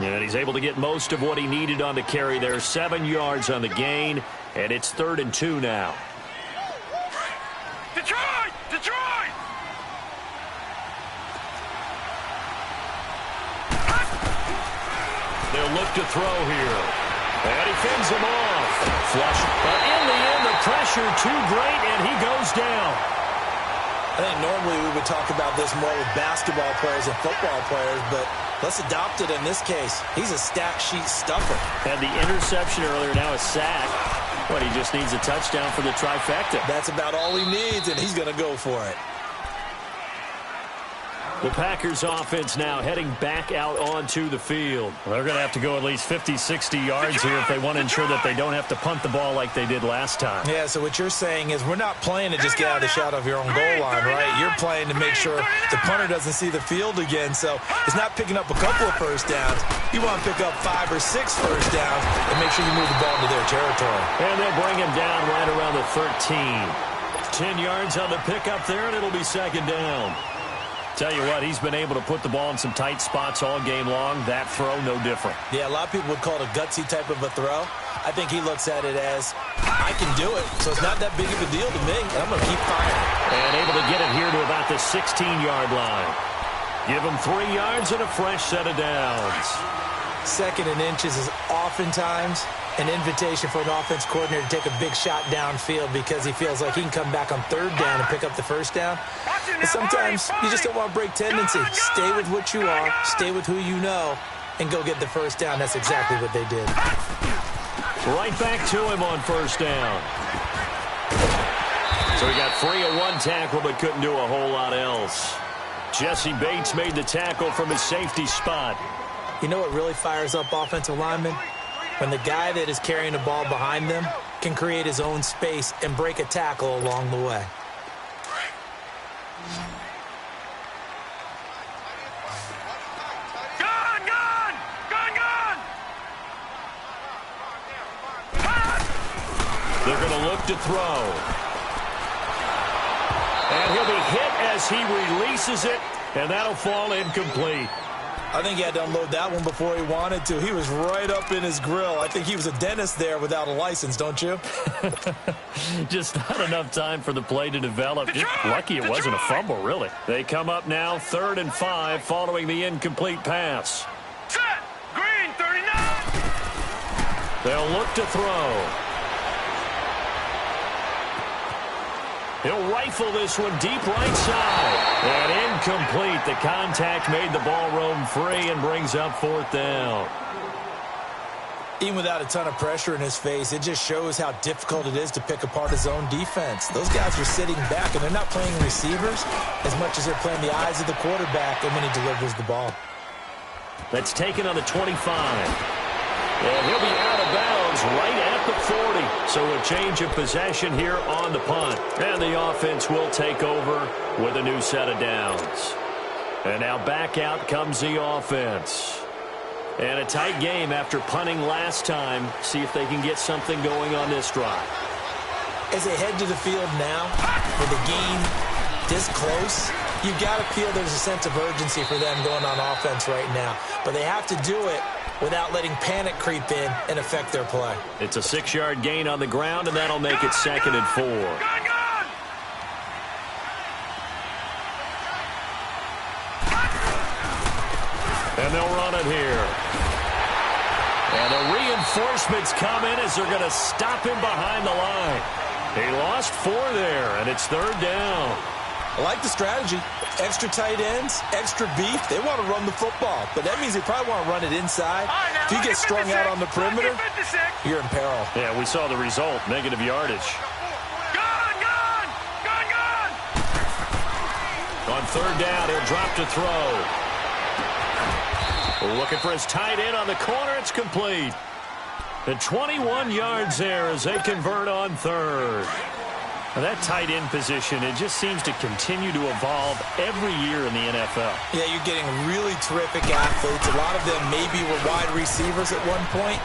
And he's able to get most of what he needed on the carry there. 7 yards on the gain. And it's 3rd and 2 now. Detroit! Detroit! They'll look to throw here. And he fends him off. Flush. But in the end, the pressure too great, and he goes down. I think normally we would talk about this more with basketball players and football players, but let's adopt it in this case. He's a stat sheet stuffer. Had the interception earlier, now a sack. But he just needs a touchdown for the trifecta. That's about all he needs, and he's going to go for it. The Packers offense now heading back out onto the field. They're going to have to go at least 50, 60 yards here if they want to ensure that they don't have to punt the ball like they did last time. Yeah, so what you're saying is we're not playing to just get out of the shadow of your own goal line, right? You're playing to make sure the punter doesn't see the field again. So it's not picking up a couple of first downs. You want to pick up 5 or 6 first downs and make sure you move the ball into their territory. And they'll bring him down right around the 13. 10 yards on the pickup there, and it'll be 2nd down. Tell you what, he's been able to put the ball in some tight spots all game long. That throw, no different. Yeah, a lot of people would call it a gutsy type of a throw. I think he looks at it as, I can do it, so it's not that big of a deal to me. I'm going to keep firing. And able to get it here to about the 16-yard line. Give him 3 yards and a fresh set of downs. 2nd and inches is oftentimes an invitation for an offense coordinator to take a big shot downfield because he feels like he can come back on 3rd down and pick up the 1st down. But sometimes you just don't want to break tendency. Stay with what you are, stay with who you know, and go get the 1st down. That's exactly what they did. Right back to him on 1st down. So he got free of 1 tackle but couldn't do a whole lot else. Jesse Bates made the tackle from his safety spot. You know what really fires up offensive linemen? When the guy that is carrying the ball behind them can create his own space and break a tackle along the way. Gone! Gone! Gone! Gone! They're going to look to throw. And he'll be hit as he releases it, and that'll fall incomplete. I think he had to unload that one before he wanted to. He was right up in his grill. I think he was a dentist there without a license, don't you? Just not enough time for the play to develop. Just lucky it wasn't a fumble, really. They come up now 3rd and 5 following the incomplete pass. Set! Green, 39! They'll look to throw. He'll rifle this one deep right side. And incomplete. The contact made the ball roam free and brings up 4th down. Even without a ton of pressure in his face, it just shows how difficult it is to pick apart his own defense. Those guys are sitting back, and they're not playing receivers as much as they're playing the eyes of the quarterback and when he delivers the ball. That's taken on the 25. And he'll be out of bounds right at the 40. So a change of possession here on the punt. And the offense will take over with a new set of downs. And now back out comes the offense. And a tight game after punting last time. See if they can get something going on this drive. As they head to the field now, with the game this close, you've got to feel there's a sense of urgency for them going on offense right now. But they have to do it without letting panic creep in and affect their play. It's a 6-yard gain on the ground, and that'll make it 2nd and 4. And they'll run it here. And the reinforcements come in as they're going to stop him behind the line. He lost 4 there, and it's 3rd down. I like the strategy. Extra tight ends, extra beef. They want to run the football, but that means they probably want to run it inside. If you get strung out on the perimeter, you're in peril. Yeah, we saw the result, negative yardage. Gone! On 3rd down, he'll drop to throw. Looking for his tight end on the corner. It's complete. The 21 yards there as they convert on 3rd. Now that tight end position, it just seems to continue to evolve every year in the NFL. Yeah, you're getting really terrific athletes. A lot of them maybe were wide receivers at one point.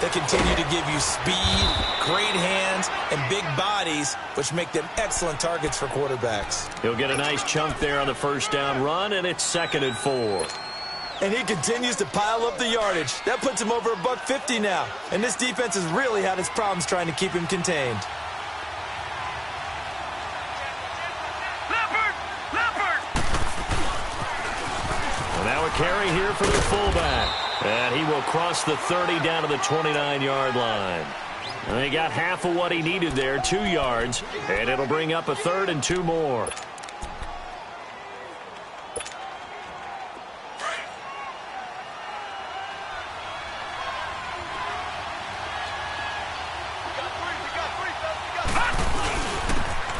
They continue to give you speed, great hands, and big bodies, which make them excellent targets for quarterbacks. He'll get a nice chunk there on the 1st down run, and it's 2nd and 4. And he continues to pile up the yardage. That puts him over $150 now. And this defense has really had its problems trying to keep him contained. Well, now a carry here for their fullback. And he will cross the 30 down to the 29-yard line. And he got half of what he needed there, 2 yards. And it'll bring up a 3rd and 2 more.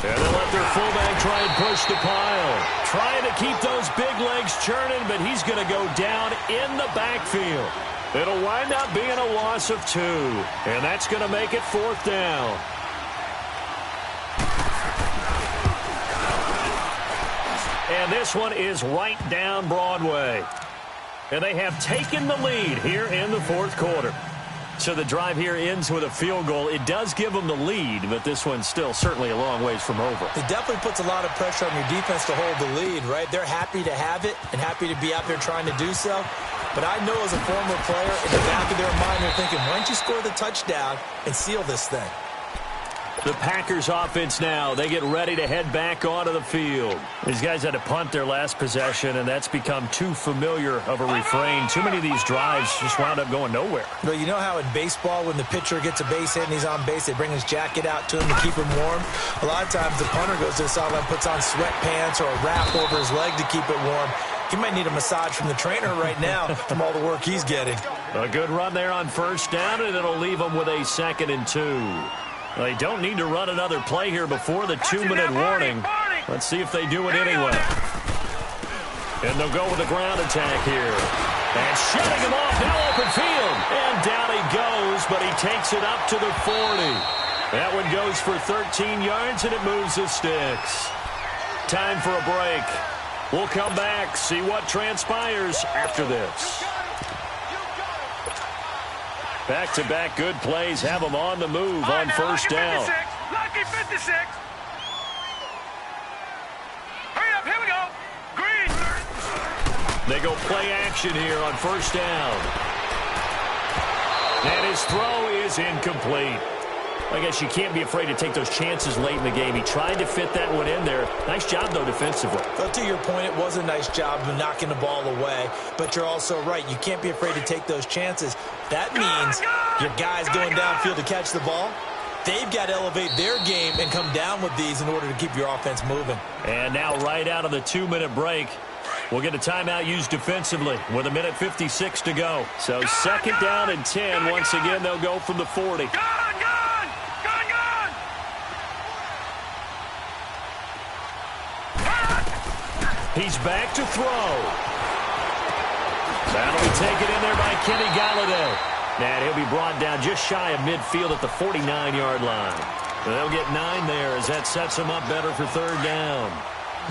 And they'll let their fullback try and push the pile. Trying to keep those big legs churning, but he's going to go down in the backfield. It'll wind up being a loss of 2. And that's going to make it 4th down. And this one is right down Broadway. And they have taken the lead here in the 4th quarter. So the drive here ends with a field goal. It does give them the lead, but this one's still certainly a long ways from over. It definitely puts a lot of pressure on your defense to hold the lead, right? They're happy to have it and happy to be out there trying to do so. But I know as a former player, in the back of their mind, they're thinking, why don't you score the touchdown and seal this thing? The Packers offense now, they get ready to head back onto the field. These guys had to punt their last possession, and that's become too familiar of a refrain. Too many of these drives just wound up going nowhere. Well, you know how in baseball, when the pitcher gets a base hit and he's on base, they bring his jacket out to him to keep him warm? A lot of times the punter goes to the sideline, puts on sweatpants or a wrap over his leg to keep it warm. He might need a massage from the trainer right now from all the work he's getting. A good run there on 1st down, and it'll leave them with a 2nd and 2. They don't need to run another play here before the 2-minute warning. Let's see if they do it anyway. And they'll go with a ground attack here. And shutting him off, now open field. And down he goes, but he takes it up to the 40. That one goes for 13 yards, and it moves the sticks. Time for a break. We'll come back, see what transpires after this. Back-to-back good plays have them on the move on 1st down. Lucky 56. Hurry up, here we go. Green. They go play action here on 1st down. And his throw is incomplete. I guess you can't be afraid to take those chances late in the game. He tried to fit that one in there. Nice job, though, defensively. Well, to your point, it was a nice job of knocking the ball away. But you're also right. You can't be afraid to take those chances. That means your guy's going downfield to catch the ball. They've got to elevate their game and come down with these in order to keep your offense moving. And now right out of the 2-minute break, we'll get a timeout used defensively with 1:56 to go. So second down and 10. Once again, they'll go from the 40. He's back to throw. That'll be taken in there by Kenny Galladay. And he'll be brought down just shy of midfield at the 49-yard line. They'll get 9 there as that sets them up better for third down.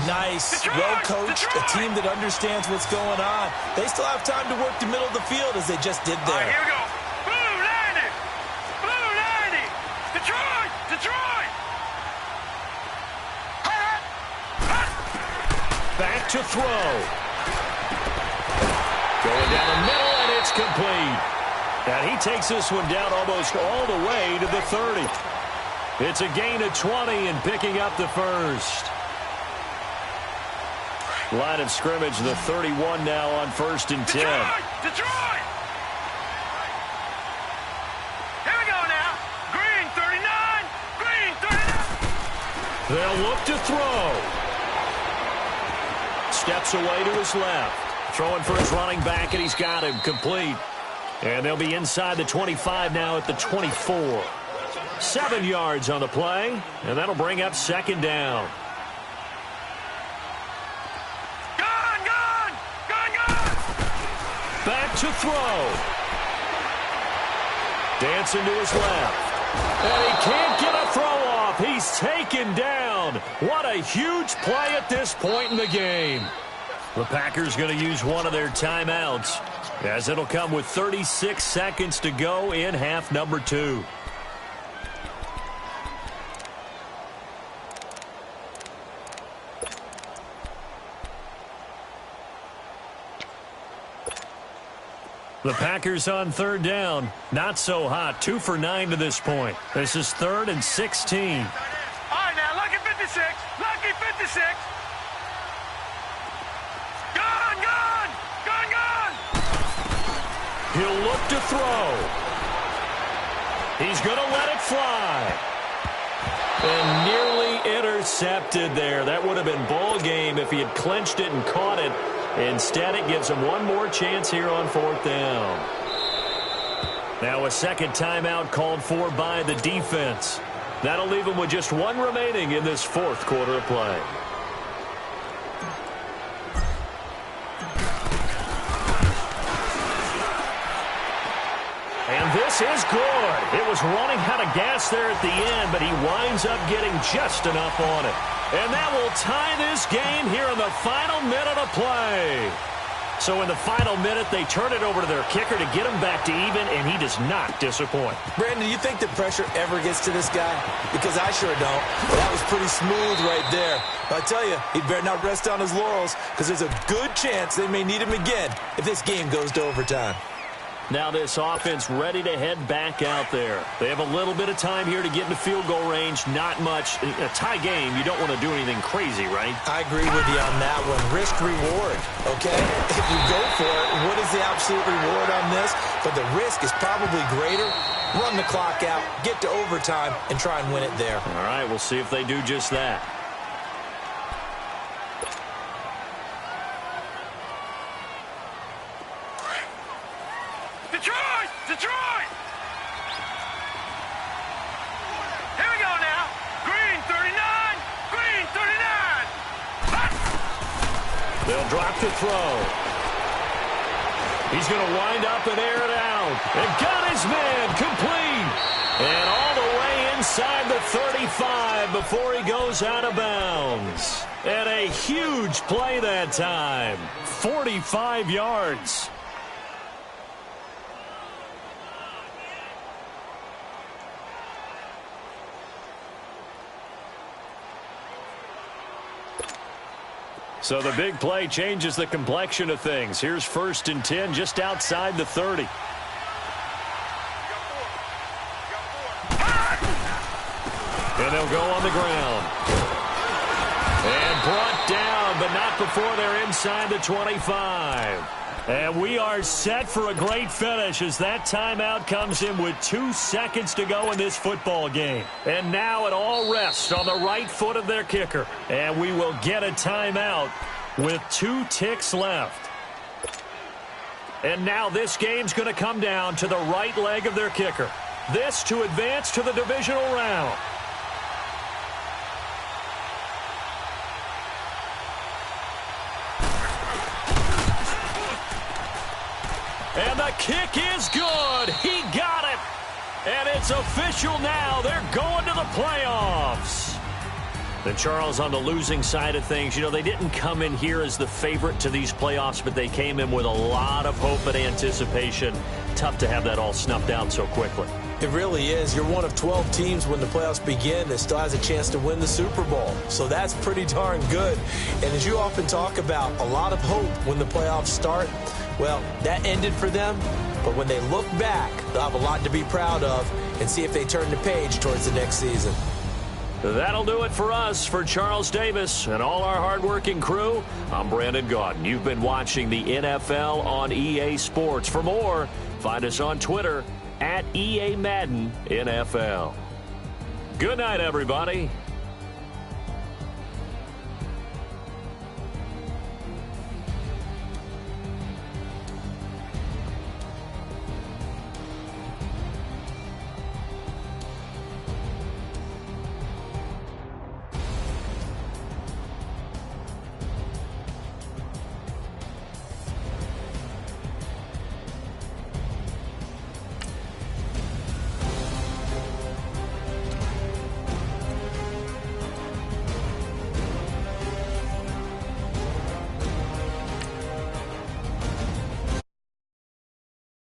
Nice, well-coached, a team that understands what's going on. They still have time to work the middle of the field as they just did there. All right, here we go. Blue 90. Blue 90. Detroit. Detroit. Back to throw. Going down the middle, and it's complete. And he takes this one down almost all the way to the 30. It's a gain of 20 and picking up the first. Line of scrimmage, the 31 now on 1st and 10. Detroit! Here we go now. Green 39. Green 39. They'll look to throw. Steps away to his left. Throwing for his running back, and he's got him complete. And they'll be inside the 25 now at the 24. 7 yards on the play, and that'll bring up second down. Back to throw. Dancing to his left. And he can't get a throw off. He's taken down. What a huge play at this point in the game. The Packers going to use one of their timeouts, as it'll come with 36 seconds to go in half number 2. The Packers on third down. Not so hot. 2 for 9 to this point. This is 3rd and 16. All right, now, lucky 56. Lucky 56. Gone, gone. Gone, gone. He'll look to throw. He's going to let it fly. And nearly intercepted there. That would have been ball game if he had clinched it and caught it. Instead, it gives him one more chance here on 4th down. Now a second timeout called for by the defense. That'll leave him with just 1 remaining in this 4th quarter of play. And this is good. It was running out of gas there at the end, but he winds up getting just enough on it. And that will tie this game here in the final minute of play. So in the final minute, they turn it over to their kicker to get him back to even, and he does not disappoint. Brandon, do you think the pressure ever gets to this guy? Because I sure don't. But that was pretty smooth right there. But I tell you, he better not rest on his laurels, because there's a good chance they may need him again if this game goes to overtime. Now this offense ready to head back out there. They have a little bit of time here to get into field goal range. Not much. A tie game, you don't want to do anything crazy, right? I agree with you on that one. Risk-reward, okay? If you go for it, what is the absolute reward on this? But the risk is probably greater. Run the clock out, get to overtime, and try and win it there. All right, we'll see if they do just that. Detroit! Detroit! Here we go now. Green 39. Green 39. They'll drop to throw. He's going to wind up and air it out. And got his man complete. And all the way inside the 35 before he goes out of bounds. And a huge play that time. 45 yards. So the big play changes the complexion of things. Here's 1st and 10 just outside the 30. And they'll go on the ground. And brought down, but not Not before they're inside the 25. And we are set for a great finish as that timeout comes in with 2 seconds to go in this football game. And now it all rests on the right foot of their kicker. And we will get a timeout with 2 ticks left. And now this game's going to come down to the right leg of their kicker. This to advance to the divisional round. And the kick is good. He got it. And it's official now. They're going to the playoffs. And Charles, on the losing side of things, you know, they didn't come in here as the favorite to these playoffs, but they came in with a lot of hope and anticipation. Tough to have that all snuffed out so quickly. It really is. You're one of 12 teams when the playoffs begin that still has a chance to win the Super Bowl. So that's pretty darn good. And as you often talk about, a lot of hope when the playoffs start. Well, that ended for them. But when they look back, they'll have a lot to be proud of and see if they turn the page towards the next season. That'll do it for us. For Charles Davis and all our hardworking crew, I'm Brandon Gaudin. You've been watching the NFL on EA Sports. For more, find us on Twitter @EA Madden NFL. Good night, everybody.